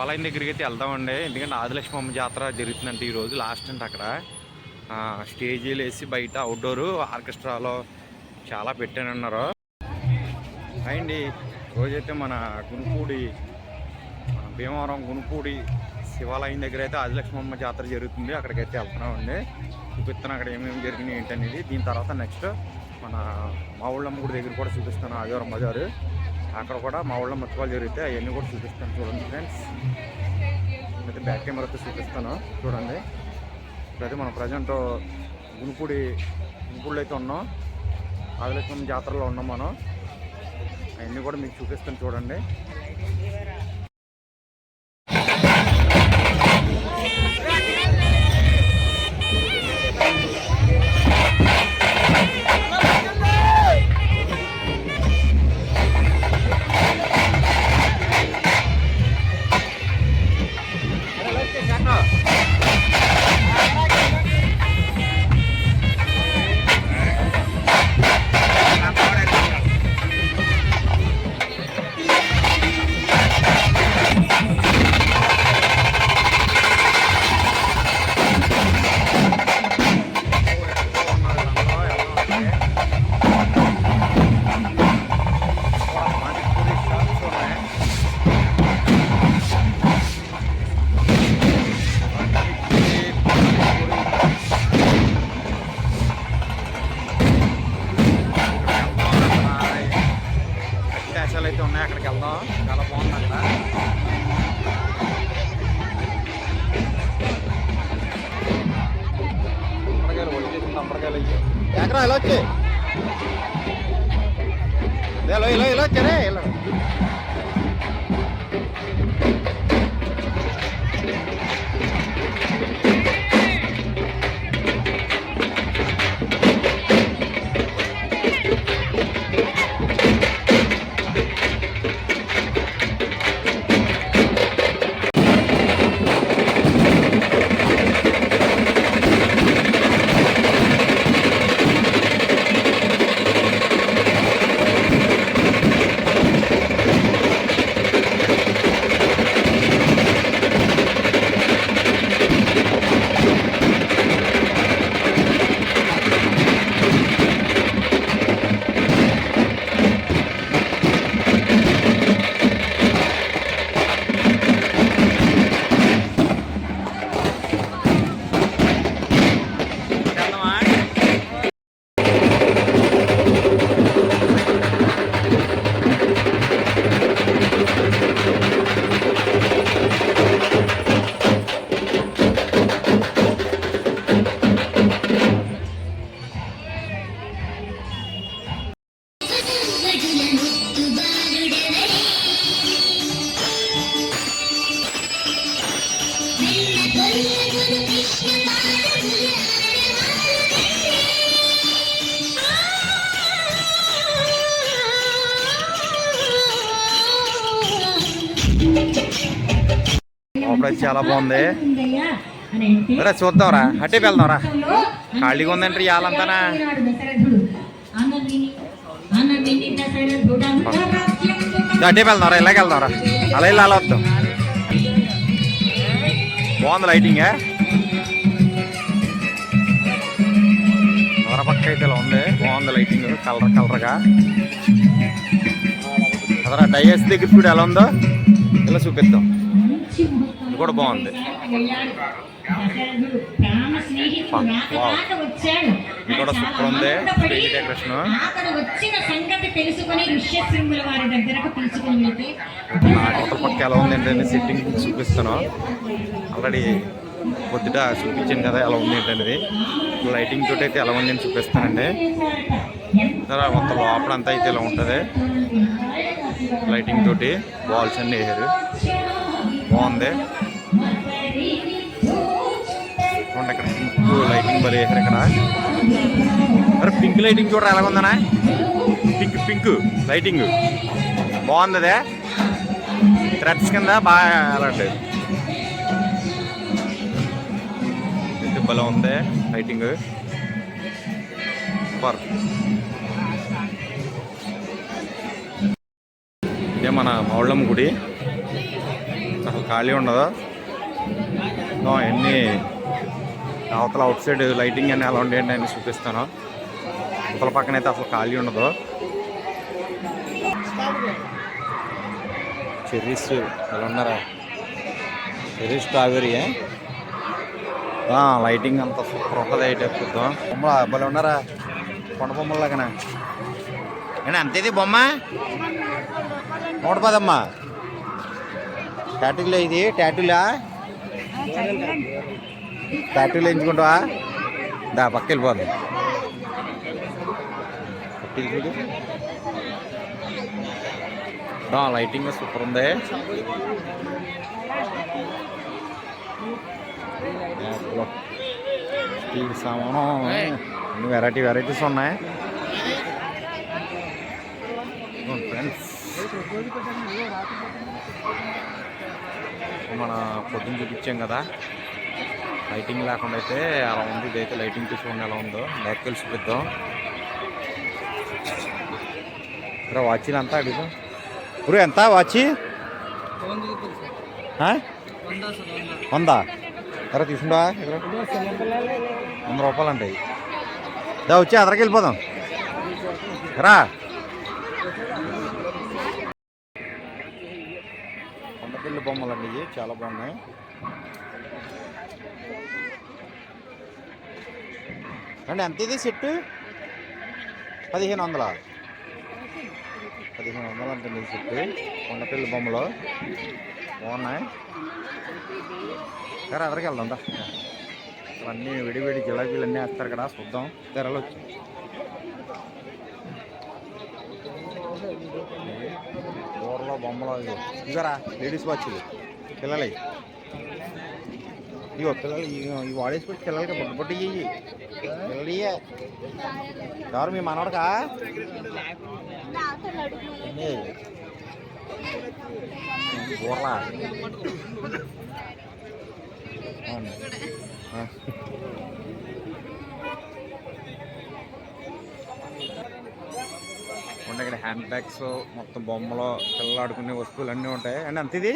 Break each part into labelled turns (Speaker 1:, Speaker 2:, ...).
Speaker 1: శివాలయం దగ్గరికి అయితే వెళ్దామండి. ఎందుకంటే ఆదిలక్ష్మమ్మ జాతర జరుగుతుందంటే ఈరోజు లాస్ట్ అంటే అక్కడ స్టేజీలు వేసి బయట అవుట్డోర్ ఆర్కెస్ట్రాలో చాలా పెట్టానన్నారు. అండి రోజైతే మన గునుపూడి భీమవరం గునుపూడి శివాలయం దగ్గర అయితే ఆదిలక్ష్మమ్మ జాతర జరుగుతుంది. అక్కడికైతే వెళ్తున్నామండి. చూపిస్తాను అక్కడ ఏమేమి జరిగినాయి ఏంటనేది. దీని తర్వాత నెక్స్ట్ మన మా ఊళ్ళమ్మ గుడి దగ్గర కూడా చూపిస్తాను. ఆదివారం బజారు అక్కడ కూడా మా ఊళ్ళో మొత్తాలు జరిగితే అవన్నీ కూడా చూపిస్తాను. చూడండి ఫ్రెండ్స్, అయితే బ్యాక్ కెమెరాతో చూపిస్తాను చూడండి. ఇప్పుడైతే మనం ప్రజెంట్ గునుపూడిలో అయితే ఉన్నాం. ఆదిలక్ష్మమ్మ జాతరలో ఉన్నాం మనం. అవన్నీ కూడా మీకు చూపిస్తాను చూడండి. అయితే ఉన్నాయి, అక్కడికి వెళ్దాం. చాలా బాగుంది అక్కడ. అంబరకాయలు వచ్చేసింది. అంబరకాయలు ఎకరా ఇలా వచ్చే ఇలా వచ్చారే ఇలా. చాలా బాగుంది. అరే చూద్దాంరా, అట్టే వెళ్దాంరా. ఖాళీగా ఉందంటే ఇవాళంతానా. అట్టే వెళ్దాంరా, ఇలాగే వెళ్దాంరా. అలా వద్దాం. బాగుంది లైటింగ్. పక్క అయితే ఇలా ఉంది. బాగుంది లైటింగ్ కలర్గా. అదరా డైఎస్ దగ్గర చూడు ఎలా ఉందో. ఇలా చూపిద్దాం. ఇది కూడా బాగుంది. ఇది కూడా సూపర్ ఉంది. Stage decoration. అవతల పక్క ఎలా ఉంది ఏంటంటే సెట్టింగ్ చూపిస్తాను. ఆల్రెడీ పొద్దుట చూపించాను కదా ఎలా ఉంది ఏంటనేది. లైటింగ్ తోటి అయితే ఎలా ఉంది అని చూపిస్తానండి. మొత్తం లోపలంతా అయితే ఇలా ఉంటుంది. లైటింగ్ తోటి బాల్స్ అన్నీ వేసారు. బాగుంది. ఇక్కడ పింక్ లైటింగ్ బలి వేసారు. ఇక్కడ అరే పింక్ లైటింగ్ చూడరా ఎలా ఉందనా. పింక్ లైటింగ్ బాగుంది. అదే థ్రెడ్స్ కింద బాగా అలాంటి బలం ఉంది లైటింగ్. సూపర్. ఇదే మన మౌళ్ళమ్మ గుడి. అసలు ఖాళీ ఉండదు. ఎన్ని అవతల అవుట్ సైడ్ లైటింగ్ అన్నీ ఎలా ఉండేయండి అని చూపిస్తాను. అవతల పక్కన అయితే అసలు ఖాళీ ఉండదు. చెర్రీస్ ఎలా ఉన్నారా? చెర్రీ స్ట్రాబెరీ లైటింగ్ అంత సూపర్ ఉంటుంది. అయితే చూద్దాం. బొమ్మలు అబ్బాయిలు ఉన్నారా? కొండ బొమ్మలాగానే నేను అంతేది బొమ్మ 110 అమ్మా. టాటూలే ఇది. టాటూలా టాటూలు ఎంచుకుంటావా? దా పక్క వెళ్ళిపోద్ది. లైటింగ్ సూపర్ ఉంది. స్టీల్ సామాను అన్ని వెరైటీస్ ఉన్నాయి ఫ్రెండ్స్. మన పొద్దున్న చూపించాం కదా లైటింగ్ లేకుండా అయితే అలా ఉంది. ఇదైతే లైటింగ్ చూసుకోండి ఎలా ఉందో. బ్యాక్ వెళ్ళి చూపిద్దాం. ఇక్కడ వాచీలు అంతా అడుగుదాం. ఇప్పుడు ఎంత వాచి? 100. తర్వాత తీసుకుంటా. 100 రూపాయలు అంటాయి. దా వచ్చి అదరికి వెళ్ళిపోదాం రా. కొండపిల్లి బొమ్మలు అండి ఇవి చాలా బాగున్నాయి. అండి ఎంత ఇది సెట్? 1500. 1500 అంటుంది ఈ సెట్. కొండపిల్లి బొమ్మలు బాగున్నాయి. సరే అదరికి వెళ్దాం దా. అన్నీ విడివిడి జిలాబీలు అన్నీ వేస్తారు ఇక్కడ. చూద్దాం ధరలు వచ్చి. కూరలో బొమ్మలు ఇవరా లేడీస్ వాచ్లు పిల్లలు. ఇవో పిల్లలు ఇవి వాడేసుకొచ్చి పిల్లలకి బొట్టు బొట్టు ఇవి పిల్లలు. ఎవరు మీ మనవడకా? కూరలా ఉంటాయి ఇక్కడ. హ్యాండ్ బ్యాగ్స్ మొత్తం బొమ్మలు పిల్లలు ఆడుకునే వస్తువులు అన్నీ ఉంటాయి. అండి అంత ఇది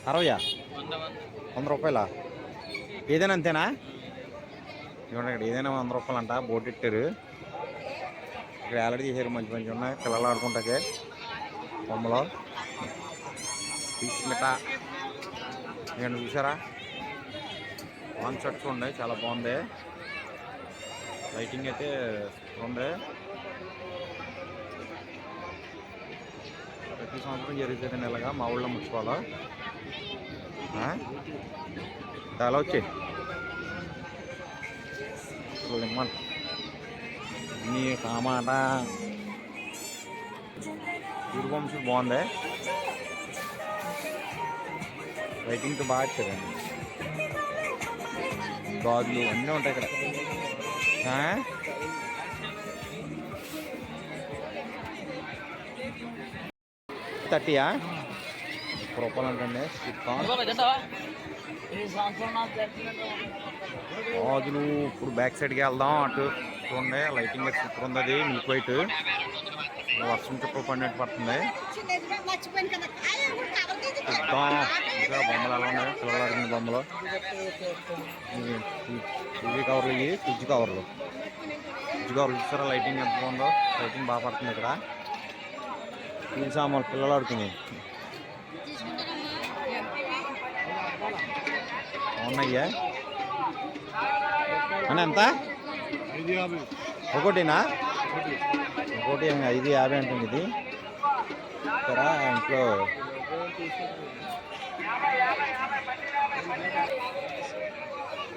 Speaker 1: 60? 100 రూపాయలా? ఏదైనా అంతేనా? ఇవ్వండి ఇక్కడ ఏదైనా 100 రూపాయలు అంట. బోట్ ఇట్టారు ఇక్కడ. ఆల్రెడీ చేశారు. మంచి మంచి ఉన్నాయి పిల్లలు ఆడుకుంటాకే బొమ్మలు. తీసుమిట ఇక్కడ చూసారా? వన్ షర్ట్స్ ఉన్నాయి చాలా బాగుంది. లైటింగ్ అయితే ఉంది. ప్రతి సంవత్సరం జరుగుతుంది నెలగా మా ఊళ్ళో మున్సిపాల్. చాలా వచ్చాయి నీ టమాటా సూర్యవంశ బాగుంది. లైటింగ్తో బాగా వచ్చారండి. గాజులు అన్నీ ఉంటాయి ఇక్కడ. 30 రూపాయలు అంటండి. గాజులు ఇప్పుడు బ్యాక్ సైడ్కి వెళ్దాం. అటు చూడండి లైటింగ్ సూపర్ ఉంది. అది మిల్క్ వైట్. వర్షం చుక్క పడినట్టు పడుతుంది. ఇంకా బొమ్మలు ఎలా ఉన్నాయి? పిల్లలు ఆడిన బొమ్మలు. టీవీ కవర్లు ఇవి ఫ్రిడ్జ్ కవర్లు. చూసారా లైటింగ్ ఎంత బాగుందో? లైటింగ్ బాగా పడుతుంది ఇక్కడ. టీవీ సామాన్లు పిల్లలు ఆడుకుని ఉన్నాయ్యా. అని ఎంత? ఒకటినా? ఒకటి 550 అంటుంది ఇది. ఇక్కడ ఇంట్లో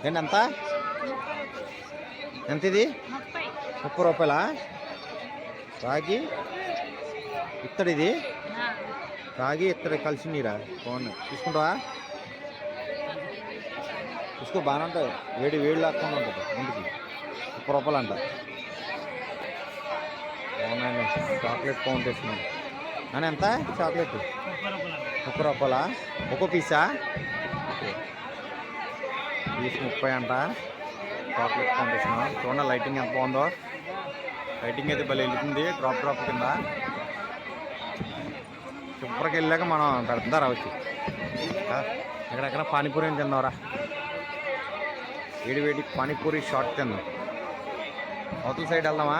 Speaker 1: ఏంటి ఎంత? ఎంత ఇది? 30 రూపాయలా? రాగి ఇత్తడి. ఇది రాగి ఇత్తడి కలిసి నీరా బాగున్నాయి. తీసుకుంటావా? తీసుకో బాగానే ఉంటుంది. వేడి లాక్కుండా ఉంటుంది ఇంటికి. 30 రూపాయలు అంట. బాగున్నాయండి. చాక్లెట్ కౌంటేషన్ అని ఎంత? చాక్లెట్ 30 రూపాయలా? ఒక్కో పీసా? పీస్ 30 అంట. చాక్లెట్ కౌంటేషన్ చూడండి. లైటింగ్ ఎంత బాగుందో. లైటింగ్ అయితే భలే వెళ్తుంది డ్రాప్ కింద. చివరికి వెళ్ళాక మనం పెడతా రావచ్చు. ఎక్కడెక్కడ పానీపూరి ఏం తిన్నావురా? వేడి వేడి పానీపూరి షార్ట్ తిందాం. అవతల సైడ్ వెళ్దామా?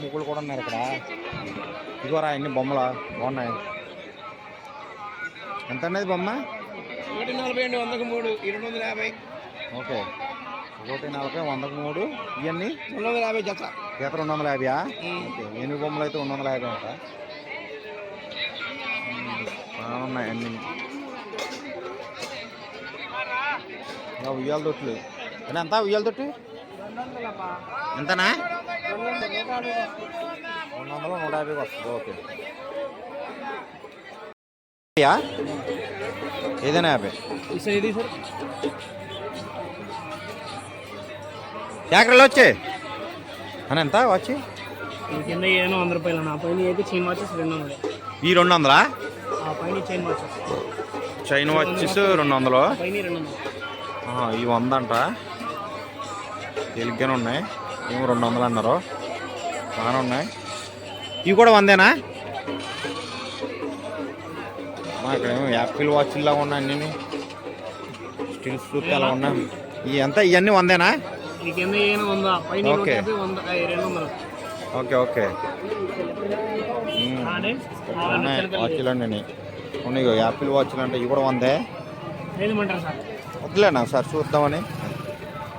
Speaker 1: ముగ్గులు కూడా ఉన్నారు ఇక్కడ. ఇదిగోరా అన్ని బొమ్మలు బాగున్నాయి. ఎంత అనేది బొమ్మ?
Speaker 2: 140 అండి, 100కు 3, 250.
Speaker 1: ఓకే, 140, 100కు 3. ఇవన్నీ
Speaker 2: 250 జత.
Speaker 1: జత 250. ఓకే, 8 బొమ్మలు అయితే 250 అంట. బాగున్నాయి అన్ని. ఉయ్యాల తొట్లు అని ఎంత? ఉయ్యాల తొట్టు ఎంతనా? 200, 150 వస్తుంది. ఓకే, ఏదైనా 50. జాగ్రత్తలో వచ్చే అని ఎంత వచ్చి?
Speaker 2: కింద ఏమో 100 రూపాయలు. నా పైన అయితే చైన్ వాచెస్ 200.
Speaker 1: ఈ 200?
Speaker 2: ఆ పైన చైన్ వాచెస్,
Speaker 1: చైన్ వాచెస్ 200.
Speaker 2: పైన 200.
Speaker 1: ఈ 100 అంట. తేలిగ్గానే ఉన్నాయి. ఏమో 200 అన్నారు. బాగానే ఉన్నాయి. ఇవి కూడా 100ఏనా? ఇక్కడేమో యాపిల్ వాచ్లాగా ఉన్నాయి అన్నీ. స్టిల్స్ చూస్తే అలా ఉన్నాయి. ఇవి ఎంత? ఇవన్నీ 100ఏనా? Okay okay okay. వాచ్లు అండి ఉన్నాయి. యాపిల్ వాచ్లు అంటే ఇవి కూడా 100. వద్దులేనా సార్ చూద్దామని.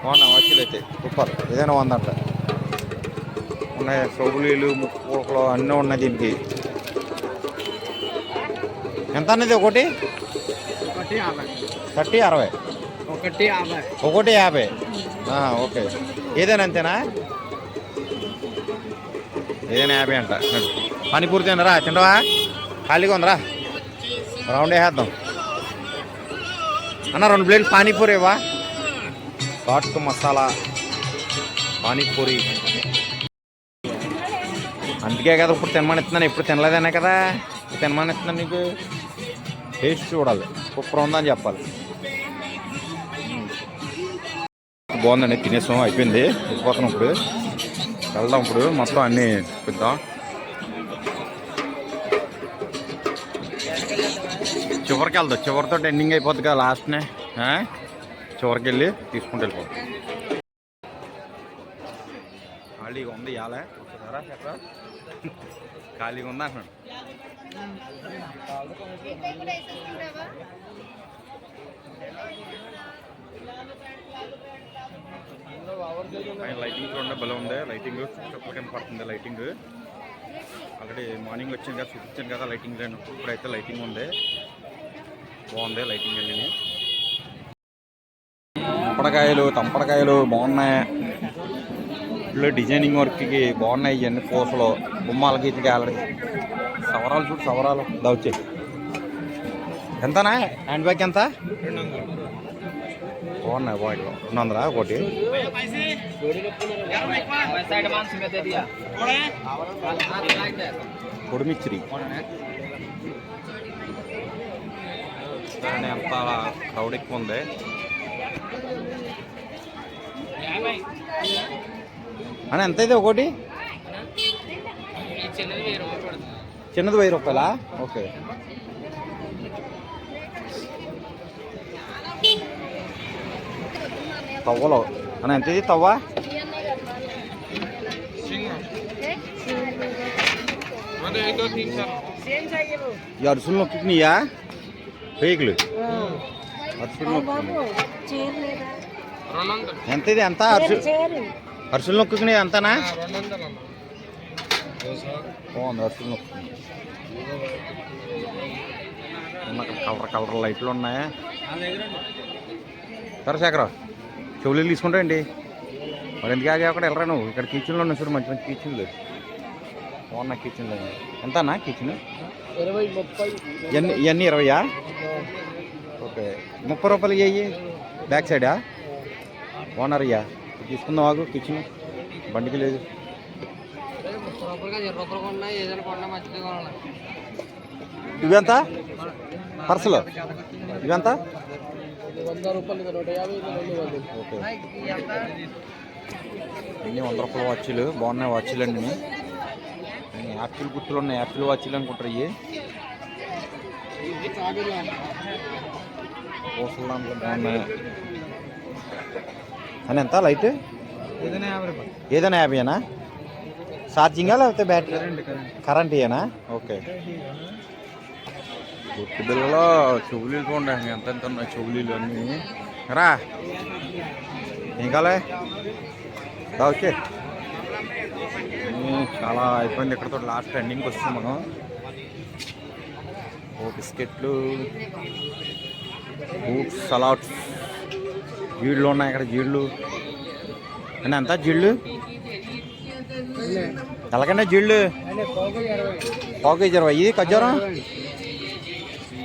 Speaker 1: బాగున్నా వాచ్లు అయితే సూపర్. ఏదైనా 100 అంట. ఉన్నాయి సౌగులీలు, ముక్కలు అన్నీ ఉన్నాయి దీనికి. ఎంత అనేది? ఒకటి 30, 60. ఒకటి 50. ఓకే, ఏదైనా అంతేనా? ఏదైనా 50 అంట. పానీపూరి తినరా? తినవా? ఖాళీగా ఉందరా? రౌండ్ వేసేద్దాం అన్న. 2 ప్లేట్లు పానీపూరి ఇవ్వా? ఘాట్ మసాలా పానీపూరి. అందుకే కదా ఇప్పుడు తినమనిస్తున్నాను. ఎప్పుడు తినలేదనే కదా ఇప్పుడు తినమనిస్తున్నాను. నీకు టేస్ట్ చూడాలి, సూపర్ ఉందని చెప్పాలి. బాగుందండి. తినేసాం, అయిపోయింది. వెళ్ళిపోతున్నాం. ఇప్పుడు వెళ్దాం. ఇప్పుడు మొత్తం అన్నీ చూద్దాం. చివరికి వెళ్దాం. చివరితో ఎండింగ్ అయిపోద్ది కదా లాస్ట్నే. చివరికి వెళ్ళి తీసుకుంటూ వెళ్ళిపోతాం. ఖాళీగా ఉంది ఇవాళ. ఒకసారా ఎక్కడ ఖాళీగా ఉందా అంటున్నాడు. లైటింగ్ చూడండి, భలే ఉంది. లైటింగ్ చుట్టూ పడుతుంది. లైటింగ్ ఆల్రెడీ మార్నింగ్ వచ్చింది కదా, చూపించాను కదా లైటింగ్ లేనప్పుడు. ఇప్పుడైతే లైటింగ్ ఉంది, బాగుంది లైటింగ్. వెళ్ళి తంపడకాయలు బాగున్నాయి. ఇంట్లో డిజైనింగ్ వర్క్కి బాగున్నాయి. ఇవన్నీ పూసలు, బొమ్మలకి ఇటుకి ఆల్రెడీ. సవరాలు చూడు, సవరాలు దవచ్చే. ఎంతనా హ్యాండ్ బ్యాగ్? ఎంత? 200. బాగున్నాయి బాటిల్. 200 ఒకటి. పొడిమిచ్చిరి ఎంత క్రౌడ్ ఎక్కువ ఉంది. అని ఎంత అయితే ఒకటి? చిన్నది 1000 రూపాయలా? ఓకే. తవ్వలో అని ఎంత ఇది? తవ్వ ఈ అరుసులు నొక్కుతున్నాయా? పేకులు అరుసులు నొక్కుతున్నాయి. ఎంత ఇది? ఎంత అరుసులు నొక్కుతున్నాయి? ఎంతనా? బాగుంది. అరుసులు నొక్కుతున్నాయి. కలర్ లైట్లు ఉన్నాయా? సరే శేఖర్, చెవులు తీసుకుంటాయండి. మరి ఎందుకు ఆగి అక్కడ వెళ్ళరా నువ్వు? ఇక్కడ కిచెన్లో ఉన్నాయి చూడు, మంచి మంచి కిచెన్లు. బాగున్నా కిచెన్లో. ఎంత అన్నా కిచెన్? 20, 30. ఇవన్నీ 20? ఓకే. 30 రూపాయలు ఇవి బ్యాక్ సైడా? ఓనర్ ఇయ్యా తీసుకుందాం. ఆగు. కిచెన్ బండికి లేదు. ఇవెంత పర్సులు? ఇవెంత?
Speaker 2: 100 రూపాయలు.
Speaker 1: ఓకే. ఇన్ని 100 రూపాయల వాచ్లు బాగున్నాయి. వాచ్లు అండి యాపిల్ గుర్తులు ఉన్నాయి, యాపిల్ వాచ్లు అనుకుంటారు ఇవి. పూసలు దాంట్లో బాగున్నాయి. అని ఎంత లైట్? ఏదైనా 50ఏనా? ఛార్జింగా లేకపోతే బ్యాటరీ? కరెంట్ ఇయేనా? ఓకే. గుర్తు బిల్లలో చెవులీలు చూడండి ఎంత ఎంత ఉన్నాయి చెవులీలు అన్నీ. రా ఏం కాలే ఓకే. చాలా అయిపోయింది ఇక్కడతో, లాస్ట్ ఎండింగ్కి వస్తాం మనం. ఓ బిస్కెట్లు, ఫ్రూట్స్, సలాడ్స్, జీళ్ళు ఉన్నాయి ఇక్కడ. జీళ్ళు అని ఎంత? జీళ్ళు ఎలాగంటే జీళ్ళు పావు కేజీ 20. ఇది ఖర్జూరం?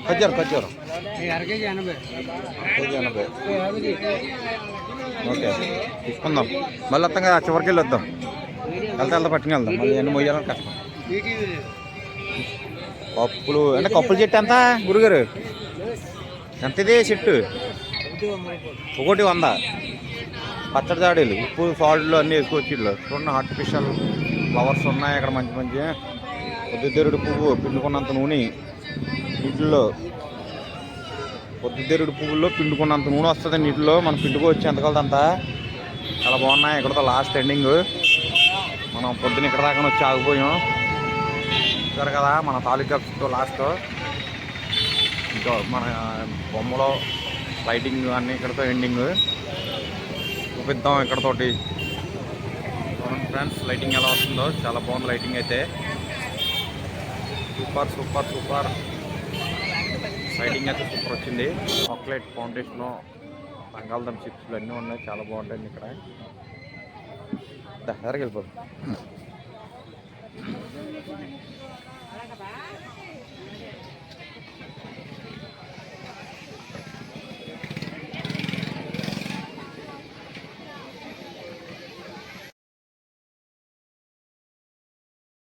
Speaker 1: ఖర్జూరం కేజీ 80. ఓకే తీసుకుందాం. మళ్ళీ వస్తాం కదా, చివరికి వెళ్ళి వద్దాం. వెళ్తా పట్టుకుని వెళ్దాం. మళ్ళీ ఎన్ని మొయ్యాలని కష్టం. కప్పులు అంటే కప్పుల చెట్టు ఎంత గురుగారు? ఎంత ఇది చెట్టు? 100. పచ్చడి దాడీలు, ఉప్పు, సాల్ట్లు అన్నీ వేసుకోవచ్చు. ఇల్లు చూడండి, ఆర్టిఫిషియల్ ఫ్లవర్స్ ఉన్నాయి ఇక్కడ. మంచి మంచి పొద్దుతిరుగుడు పువ్వు పిండుకున్నంత నూనె నీటిల్లో. పొద్దుతిరుగుడు పువ్వుల్లో పిండుకున్నంత నూనె వస్తుంది నీటిలో. మనం పిండుకోవచ్చు ఎంతకలదు అంతా. చాలా బాగున్నాయి. ఇక్కడతో లాస్ట్ ఎండింగ్. మనం పొద్దున ఇక్కడ దాకా వచ్చి ఆగిపోయాం. చూసారు కదా మన తాలూకాతో లాస్ట్. ఇంకా మన బొమ్మలో లైటింగ్ అన్నీ ఇక్కడతో ఎండింగ్. చూపిద్దాం ఇక్కడతోటి. ఫ్రెండ్స్ లైటింగ్ ఎలా వస్తుందో చాలా బాగుంది. లైటింగ్ అయితే సూపర్ సూపర్ సూపర్. లైటింగ్ అయితే సూపర్ వచ్చింది. చాక్లెట్ ఫౌండేషను, బంగాళదుంప చిప్స్లు అన్నీ ఉన్నాయి. చాలా బాగుంటాయి ఇక్కడ. దగ్గరికి వెళ్ళిపోతుంది.